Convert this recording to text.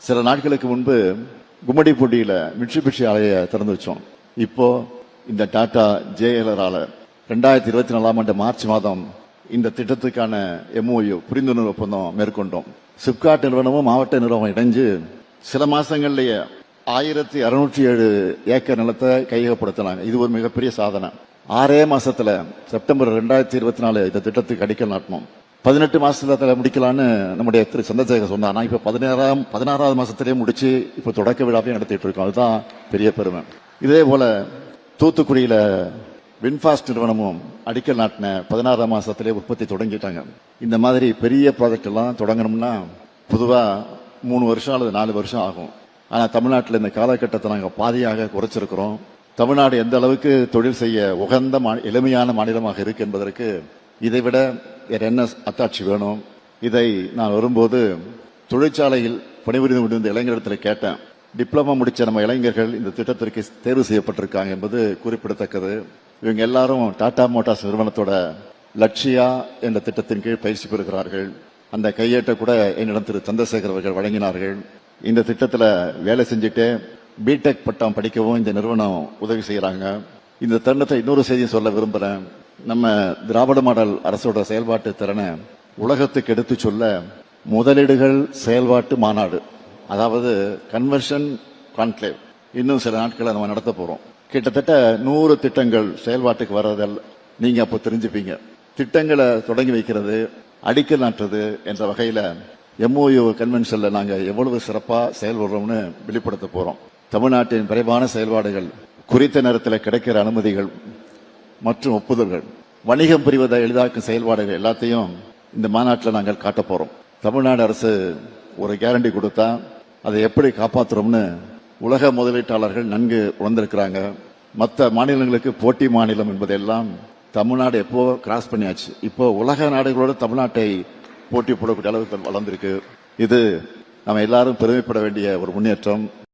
சில நாட்களுக்கு முன்பு கும்மிடிப்பூண்டியில மிட்சுபிஷி ஆலையை திறந்து வச்சோம். இப்போ இந்த டாடா JLR 2024 ஆண்டு மார்ச் மாதம் இந்த திட்டத்துக்கான MOU புரிந்துணர்வு ஒப்பந்தம் மேற்கொண்டோம். சிப்காட் நிறுவனமும் மாவட்ட நிறுவனம் இணைஞ்சு சில மாசங்கள்லயே 1607 ஏக்கர் நிலத்தை கையகப்படுத்தினாங்க. இது ஒரு மிகப்பெரிய சாதனை. 6 மாசத்துல செப்டம்பர் 2024 இந்த திட்டத்துக்கு அடிக்கல் நாட்டணும். 18 மாசத்துல முடிக்கலான்னு நம்முடைய திரு சந்திரசேகர் சொன்னார். இப்ப 16வது மாசத்திலேயே முடிச்சு இப்ப தொடக்க விழாவையும் நடத்திட்டு இருக்கோம். அதுதான் பெரிய பெருமை. இதே போல தூத்துக்குடியில வின்பாஸ்ட் நிறுவனமும் அடிக்கல் நாட்டின 16ஆம் மாசத்திலே உற்பத்தி தொடங்கிட்டாங்க. இந்த மாதிரி பெரிய ப்ராஜெக்ட் எல்லாம் தொடங்கணும்னா பொதுவா 3 வருஷம் அல்லது 4 வருஷம் ஆகும். ஆனா தமிழ்நாட்டில் இந்த காலகட்டத்தை நாங்கள் பாதியாக குறைச்சிருக்கிறோம். தமிழ்நாடு எந்த அளவுக்கு தொழில் செய்ய உகந்த எளிமையான மாநிலமாக இருக்கு என்பதற்கு இதைவிட வேற என்ன அத்தாட்சி வேணும்? இதை நான் வரும்போது தொழிற்சாலையில் பணிபுரிந்து கொண்டிருந்த இளைஞரிடத்தில் கேட்டேன். டிப்ளமா முடிச்ச நம்ம இளைஞர்கள் இந்த திட்டத்திற்கு தேர்வு செய்யப்பட்டிருக்காங்க என்பது குறிப்பிடத்தக்கது. இவங்க எல்லாரும் டாடா மோட்டார்ஸ் நிறுவனத்தோட லட்சியா என்ற திட்டத்தின் கீழ் பயிற்சி பெறுகிறார்கள். அந்த கையேட்டை கூட என்னிடம் திரு சந்திரசேகர் அவர்கள் வழங்கினார்கள். இந்த திட்டத்தில் வேலை செஞ்சுட்டு பிடெக் பட்டம் படிக்கவும் இந்த நிறுவனம் உதவி செய்யறாங்க. இந்த தருணத்தை இன்னொரு செய்தியை சொல்ல விரும்புறேன். நம்ம திராவிட மாடல் அரசோட செயல்பாட்டு திறனை உலகத்துக்கு எடுத்து சொல்ல முதலீடுகள் செயல்பாட்டு மாநாடு, அதாவது கன்வர்ஷன் கான்க்ளேவ், இன்னும் சில நாட்களை நம்ம நடத்த போறோம். கிட்டத்தட்ட 100 திட்டங்கள் செயல்பாட்டுக்கு வர்றதில் நீங்க அப்போ தெரிஞ்சுப்பீங்க. திட்டங்களை தொடங்கி வைக்கிறது, அடிக்கல் நாட்டுறது என்ற வகையில MOU கன்வென்ஷன்ல நாங்க எவ்வளவு சிறப்பா செயல்படுறோம்னு வெளிப்படுத்த போறோம். தமிழ்நாட்டின் விரைவான செயல்பாடுகள், குறித்த நேரத்தில் கிடைக்கிற அனுமதிகள் மற்றும் ஒப்புதல்கள், வணிகம் புரிவதை எளிதாக்கும் செயல்பாடுகள் எல்லாத்தையும் இந்த மாநாட்டில் நாங்கள் காட்ட போறோம். தமிழ்நாடு அரசு ஒரு கேரண்டி கொடுத்தா அதை எப்படி காப்பாற்றுறோம்னு உலக முதலீட்டாளர்கள் நன்கு உணர்ந்திருக்கிறாங்க. மற்ற மாநிலங்களுக்கு போட்டி மாநிலம் என்பதெல்லாம் தமிழ்நாடு எப்போ கிராஸ் பண்ணியாச்சு. இப்போ உலக நாடுகளோடு தமிழ்நாட்டை போட்டி போடக்கூடிய அளவுக்கு வளர்ந்திருக்கு. இது நம்ம எல்லாரும் பெருமைப்பட வேண்டிய ஒரு முன்னேற்றம்.